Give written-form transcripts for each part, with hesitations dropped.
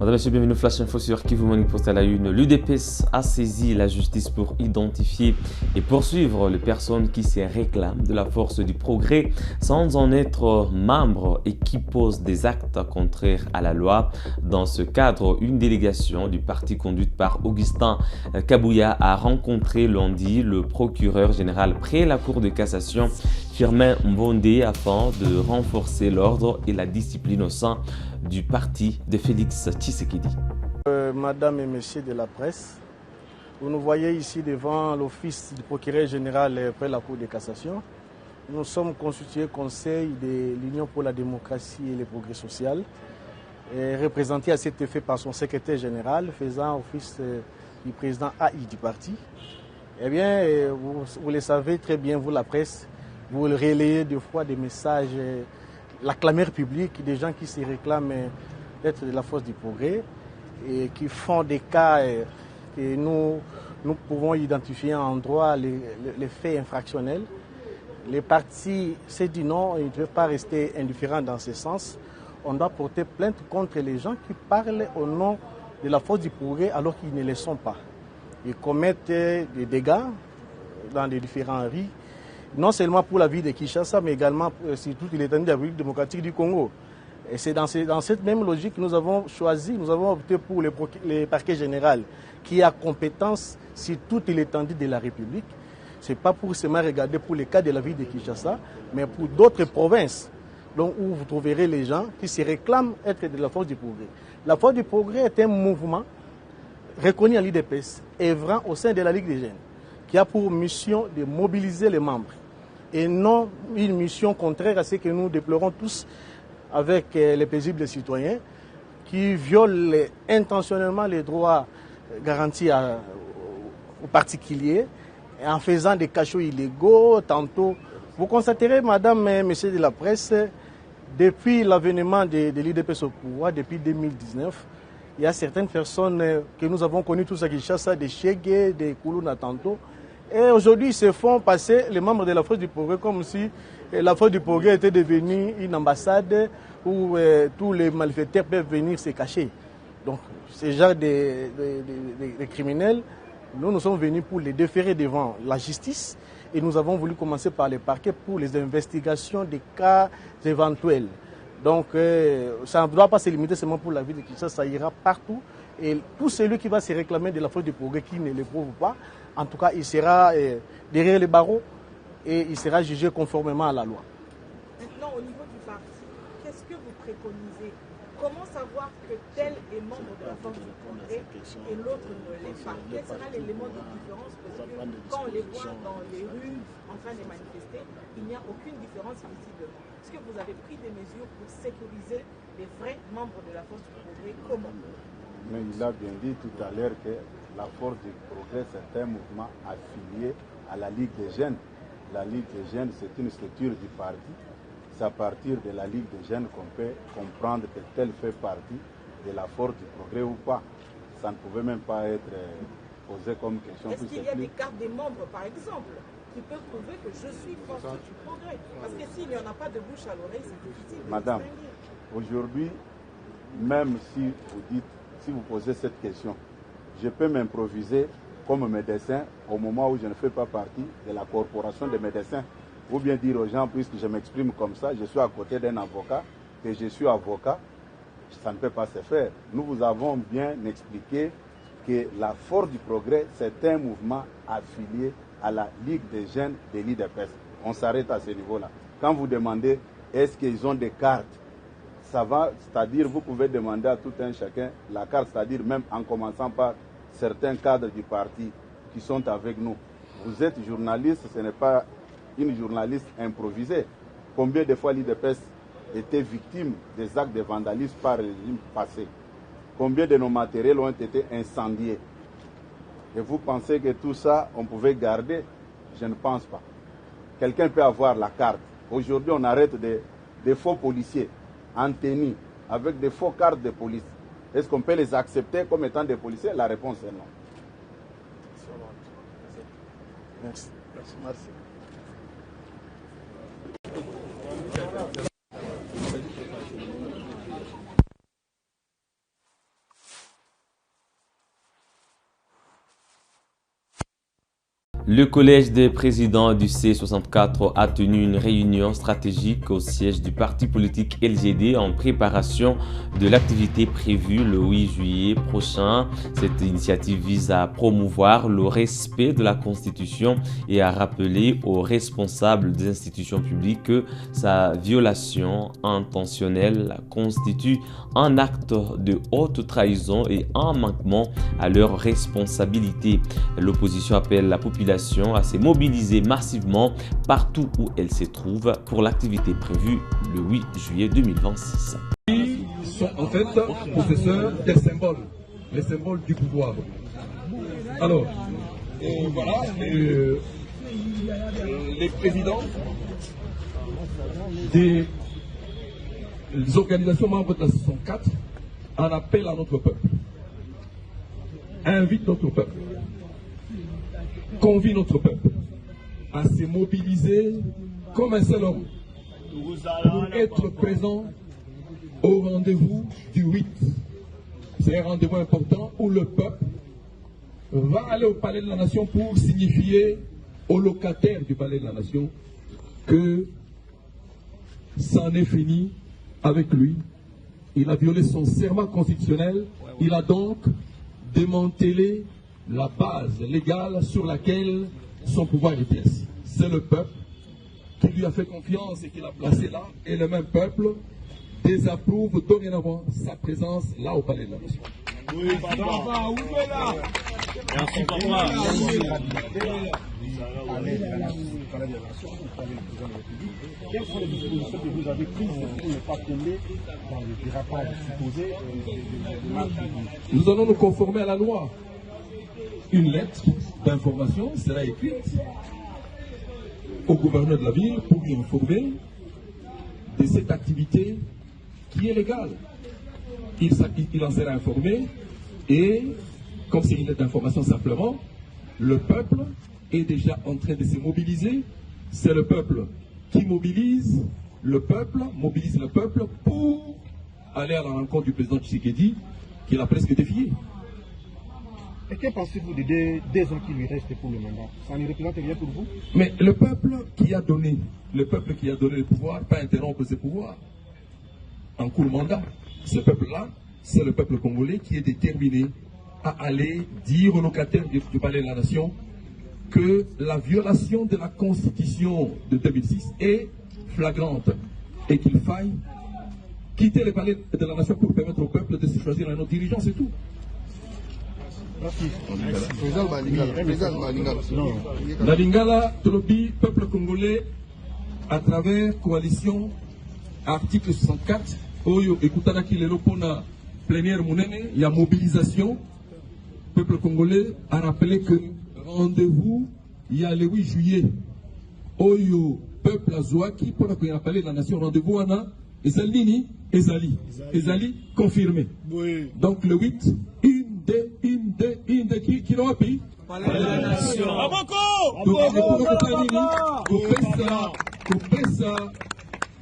Madame, Monsieur, bienvenue au Flash Info sur Kivu Morning Post à la une. L'UDPS a saisi la justice pour identifier et poursuivre les personnes qui se réclament de la force du progrès sans en être membres et qui posent des actes contraires à la loi. Dans ce cadre, une délégation du parti conduite par Augustin Kabouya a rencontré lundi le procureur général près la Cour de cassation Firmin Mbonde afin de renforcer l'ordre et la discipline au sein du parti de Félix Tshisekedi. Madame et Messieurs de la presse, vous nous voyez ici devant l'office du procureur général près la Cour de cassation. Nous sommes constitués conseil de l'Union pour la démocratie et le progrès social, représenté à cet effet par son secrétaire général, faisant office du président AI du parti. Eh bien, vous le savez très bien, vous la presse, vous relayez des fois des messages, la clameur publique des gens qui se réclament d'être de la force du progrès et qui font des cas que nous pouvons identifier en droit les faits infractionnels. Les partis s'est dit non, ils ne peuvent pas rester indifférents dans ce sens. On doit porter plainte contre les gens qui parlent au nom de la force du progrès alors qu'ils ne le sont pas. Ils commettent des dégâts dans les différents rues, non seulement pour la vie de Kinshasa, mais également sur toute l'étendue de la République démocratique du Congo. Et c'est dans cette même logique que nous avons choisi, nous avons opté pour le parquet général qui a compétence sur toute l'étendue de la République. Ce n'est pas pour seulement regarder pour les cas de la ville de Kinshasa, mais pour d'autres provinces donc, où vous trouverez les gens qui se réclament être de la force du progrès. La force du progrès est un mouvement reconnu à l'UDPS, œuvrant au sein de la Ligue des jeunes, qui a pour mission de mobiliser les membres et non une mission contraire à ce que nous déplorons tous avec les paisibles citoyens qui violent intentionnellement les droits garantis aux particuliers en faisant des cachots illégaux tantôt. Vous constaterez, madame et messieurs de la presse, depuis l'avènement de l'UDPS au pouvoir, depuis 2019, il y a certaines personnes que nous avons connues tous à Kinshasa, des Chegué, des Koulouna tantôt. Et aujourd'hui, ils se font passer les membres de la force du progrès comme si la force du progrès était devenue une ambassade où tous les malfaiteurs peuvent venir se cacher. Donc, ce genre de criminels, nous sommes venus pour les déférer devant la justice et nous avons voulu commencer par les parquets pour les investigations des cas éventuels. Donc, ça ne doit pas se limiter seulement pour la ville de Kinshasa, ça ira partout. Et tout celui qui va se réclamer de la force du progrès qui ne le prouve pas, en tout cas, il sera derrière les barreaux et il sera jugé conformément à la loi. Maintenant, au niveau du parti, qu'est-ce que vous préconisez? Comment savoir que tel est membre de la force du progrès et l'autre ne l'est pas? Quel sera l'élément de différence? Parce que quand on les voit dans les rues en train de manifester, il n'y a aucune différence visiblement. Est-ce que vous avez pris des mesures pour sécuriser les vrais membres de la force du progrès? Comment? Mais il a bien dit tout à l'heure que la force du progrès, c'est un mouvement affilié à la Ligue des jeunes. La Ligue des jeunes, c'est une structure du parti. C'est à partir de la Ligue des jeunes qu'on peut comprendre que tel fait partie de la force du progrès ou pas. Ça ne pouvait même pas être posé comme question. Est-ce qu'il y a des cartes des membres, par exemple, qui peuvent prouver que je suis force du progrès? Parce que s'il n'y en a pas de bouche à l'oreille, c'est difficile. Madame, aujourd'hui, même si vous posez cette question, je peux m'improviser comme médecin au moment où je ne fais pas partie de la corporation des médecins. Ou bien dire aux gens, puisque je m'exprime comme ça, je suis à côté d'un avocat, que je suis avocat, ça ne peut pas se faire. Nous vous avons bien expliqué que la force du progrès, c'est un mouvement affilié à la Ligue des jeunes de l'UDPS. On s'arrête à ce niveau-là. Quand vous demandez, est-ce qu'ils ont des cartes? Ça va, c'est-à-dire vous pouvez demander à tout un chacun la carte, c'est-à-dire même en commençant par certains cadres du parti qui sont avec nous. Vous êtes journaliste, ce n'est pas une journaliste improvisée. Combien de fois l'UDPS était victime des actes de vandalisme par le régime passé? Combien de nos matériels ont été incendiés? Et vous pensez que tout ça, on pouvait garder? Je ne pense pas. Quelqu'un peut avoir la carte. Aujourd'hui, on arrête des faux policiers en tenue, avec des faux cartes de police. Est-ce qu'on peut les accepter comme étant des policiers? La réponse est non. Merci. Merci. Le collège des présidents du C64 a tenu une réunion stratégique au siège du parti politique LGD en préparation de l'activité prévue le 8 juillet prochain. Cette initiative vise à promouvoir le respect de la Constitution et à rappeler aux responsables des institutions publiques que sa violation intentionnelle constitue un acte de haute trahison et un manquement à leurs responsabilités. L'opposition appelle la population à se mobiliser massivement partout où elle se trouve pour l'activité prévue le 8 juillet 2026. Ils sont en fait possesseurs des symboles, les symboles du pouvoir. Alors, voilà, les présidents des organisations membres de la 64 en appellent à notre peuple, invitent notre peuple, convie notre peuple à se mobiliser comme un seul homme pour être présent au rendez-vous du 8. C'est un rendez-vous important où le peuple va aller au Palais de la Nation pour signifier aux locataires du Palais de la Nation que c'en est fini avec lui. Il a violé son serment constitutionnel. Il a donc démantelé la base légale sur laquelle son pouvoir était assis. C'est le peuple qui lui a fait confiance et qui l'a placé là, et le même peuple désapprouve dorénavant sa présence là au Palais de la Nation. Oui, papa, où est là? Merci, papa. Quelles sont les dispositions que vous avez prises pour ne pas tomber dans le dérapage supposé de marche? Nous allons nous conformer à la loi. Une lettre d'information sera écrite au gouverneur de la ville pour lui informer de cette activité qui est légale. Il en sera informé et, comme c'est une lettre d'information simplement, le peuple est déjà en train de se mobiliser. C'est le peuple qui mobilise le peuple pour aller à la rencontre du président Tshisekedi, qu'il a presque défié. Et que pensez-vous des 2 ans qui lui restent pour le mandat? Ça ne représente rien pour vous? Mais le peuple qui a donné le pouvoir, pas interrompre ce pouvoir en court mandat. Ce peuple-là, c'est le peuple congolais qui est déterminé à aller dire aux locataires du Palais de la Nation que la violation de la Constitution de 2006 est flagrante et qu'il faille quitter le Palais de la Nation pour permettre au peuple de se choisir un autre dirigeant, c'est tout. La Lingala, Trobi, peuple congolais, à travers coalition, article 64, Oyo, Ekutanaki, le Lopona, plénière Mounene, il y a mobilisation. Peuple congolais a rappelé que rendez-vous, il y a le 8 juillet. Oyo, peuple Azouaki, pour qu'on appelle la nation, rendez-vous, Anna, Ezalini, Ezali, confirmé. Oui. Donc le 8, qui l'ont appris? Palais de la Nation.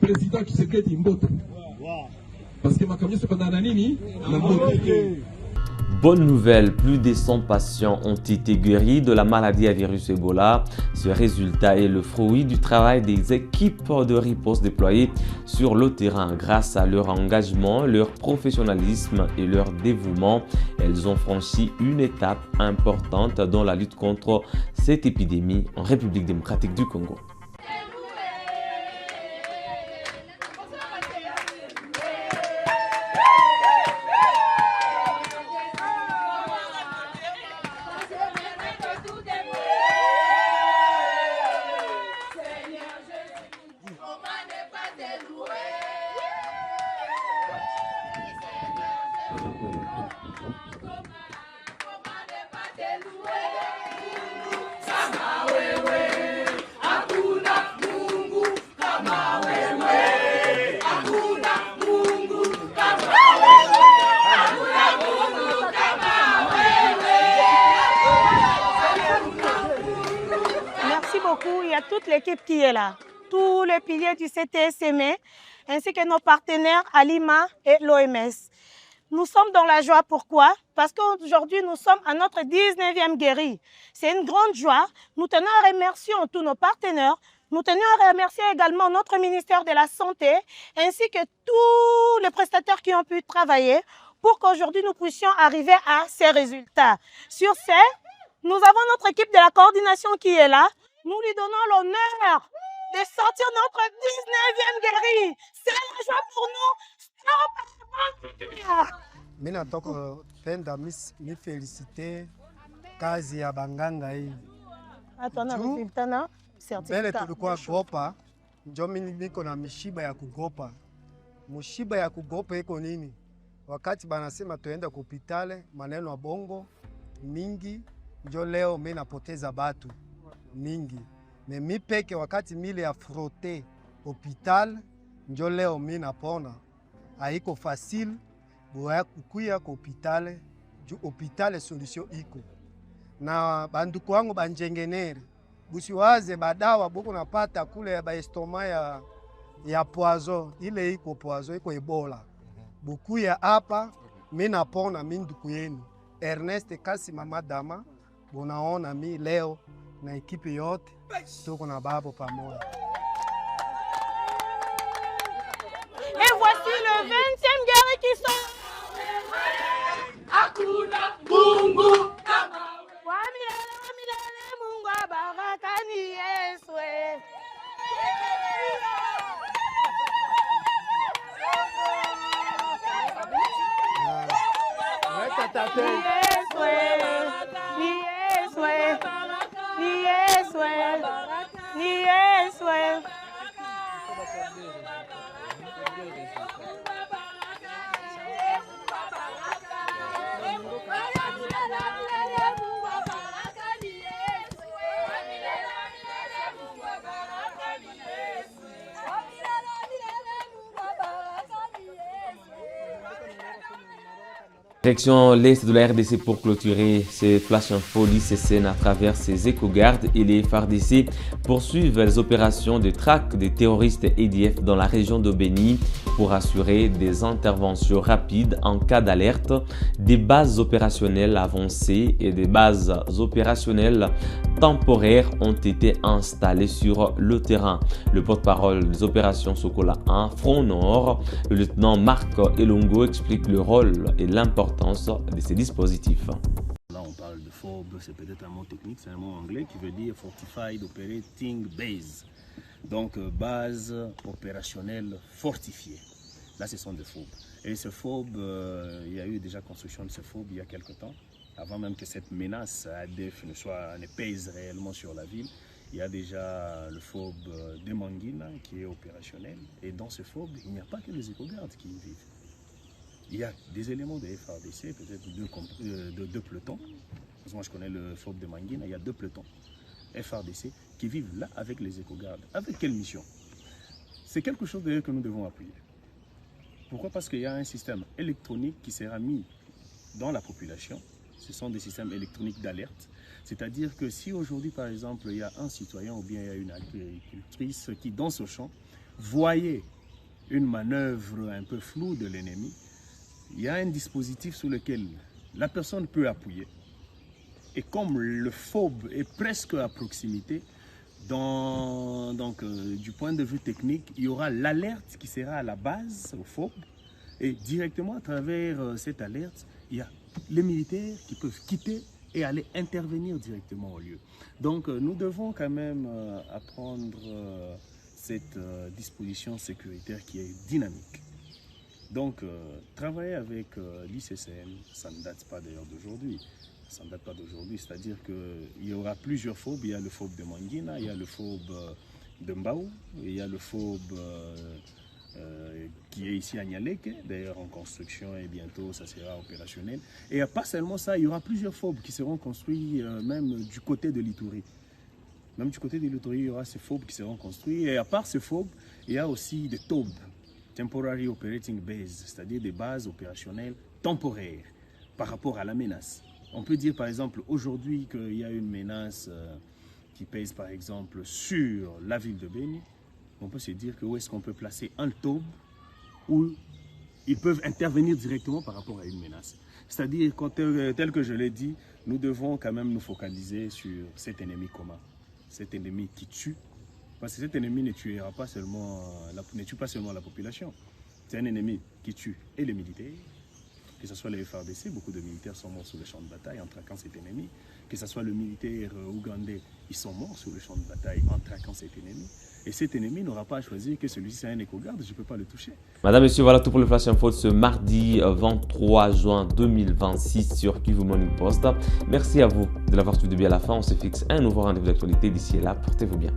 Président Tshisekedi Mbote. Parce que ma camion se passe dans la nini, la Mbote. Bonne nouvelle, plus de 100 patients ont été guéris de la maladie à virus Ebola. Ce résultat est le fruit du travail des équipes de riposte déployées sur le terrain. Grâce à leur engagement, leur professionnalisme et leur dévouement, elles ont franchi une étape importante dans la lutte contre cette épidémie en République démocratique du Congo. Il y a toute l'équipe qui est là, tous les piliers du CTSME, ainsi que nos partenaires à Lima et l'OMS. nous sommes dans la joie. Pourquoi? Parce qu'aujourd'hui, nous sommes à notre 19e guéri. C'est une grande joie. Nous tenons à remercier tous nos partenaires. Nous tenons à remercier également notre ministère de la Santé, ainsi que tous les prestataires qui ont pu travailler pour qu'aujourd'hui nous puissions arriver à ces résultats. Sur ce, nous avons notre équipe de la coordination qui est là. Nous lui donnons l'honneur de sortir notre 19e guéri. C'est la joie pour nous. Mimi natoka penda mi féliciter kazi ya banganga hii. Mbele tulikuwa gopa, njo mimi niko na mishiba ya kugopa. Mushiba ya kugopa iko nini? Wakati banasema tuenda kupitale, maneno ya bongo mingi, njo leo mimi napoteza batu mingi. Mi peke wakati mile ya frotte hospital, njo leo mimi napona. Haiko facile boya kukuya ku hospitale, ju hospitale solution iko. Na banduku wangu banjengenere, busiwaze badawa boko napata kule ya baestoma ya poison, ile iko poison, iko Ebola. Bukuya hapa, mimi napona minduku yenu. Ernest Kasi mama dama, bonaona mi leo na ekipe yote tuko na babo pamoja. Et voici le 20e guéri qui sont. Hakuna Mungu kama Wamilele Mungu abarakani Yeswe. Direction l'est de la RDC pour clôturer ces flash info l'ICCN à travers ses éco-gardes et les FARDC poursuivent les opérations de traque des terroristes EDF dans la région de Béni pour assurer des interventions rapides en cas d'alerte. Des bases opérationnelles avancées et des bases opérationnelles temporaires ont été installées sur le terrain. Le porte-parole des opérations Sokola 1, Front Nord, le lieutenant Marc Elongo explique le rôle et l'importance de ces dispositifs. Là, on parle de FOB, c'est peut-être un mot technique, c'est un mot anglais qui veut dire Fortified Operating Base. Donc, base opérationnelle fortifiée. Là, ce sont des FOB. Et ce FOB, il y a eu déjà construction de ce FOB il y a quelque temps. Avant même que cette menace ADF ne pèse réellement sur la ville, il y a déjà le FOB de Manguina qui est opérationnel. Et dans ce FOB, il n'y a pas que les éco-gardes qui y vivent. Il y a des éléments de FARDC, peut-être deux pelotons. Moi, je connais le FOB de Manguina, il y a 2 pelotons FARDC qui vivent là avec les éco-gardes. Avec quelle mission? C'est quelque chose d'ailleurs que nous devons appuyer. Pourquoi? Parce qu'il y a un système électronique qui sera mis dans la population. Ce sont des systèmes électroniques d'alerte. C'est-à-dire que si aujourd'hui, par exemple, il y a un citoyen ou bien il y a une agricultrice qui, dans ce champ, voyait une manœuvre un peu floue de l'ennemi, il y a un dispositif sur lequel la personne peut appuyer. Et comme le FOB est presque à proximité, du point de vue technique, il y aura l'alerte qui sera à la base au FOB. Et directement à travers cette alerte, il y a les militaires qui peuvent quitter et aller intervenir directement au lieu. Donc nous devons quand même apprendre cette disposition sécuritaire qui est dynamique. Donc, travailler avec l'ICCN, ça ne date pas d'ailleurs d'aujourd'hui. Ça ne date pas d'aujourd'hui, c'est-à-dire qu'il y aura plusieurs FOB. Il y a le FOB de Manguina, il y a le FOB de Mbao, il y a le FOB qui est ici à Nialeke, d'ailleurs en construction et bientôt ça sera opérationnel. Et pas seulement ça, il y aura plusieurs FOB qui seront construits même du côté de l'Ituri. Même du côté de l'Ituri, il y aura ces FOB qui seront construits. Et à part ces FOB, il y a aussi des TOB. Temporary Operating Base, c'est-à-dire des bases opérationnelles temporaires par rapport à la menace. On peut dire par exemple aujourd'hui qu'il y a une menace qui pèse par exemple sur la ville de Béni. On peut se dire que où est-ce qu'on peut placer un TOB ou ils peuvent intervenir directement par rapport à une menace. C'est-à-dire, tel que je l'ai dit, nous devons quand même nous focaliser sur cet ennemi commun, cet ennemi qui tue. Parce que cet ennemi ne tue pas seulement la population. C'est un ennemi qui tue et les militaires, que ce soit les FARDC, beaucoup de militaires sont morts sur le champ de bataille en traquant cet ennemi. Que ce soit le militaire ougandais, ils sont morts sur le champ de bataille en traquant cet ennemi. Et cet ennemi n'aura pas à choisir que celui-ci c'est un éco-garde, je ne peux pas le toucher. Madame, Monsieur, voilà tout pour le Flash Info de ce mardi 23 juin 2026 sur Kivu Morning Post. Merci à vous de l'avoir suivi bien à la fin. On se fixe un nouveau rendez-vous d'actualité. D'ici là, portez-vous bien.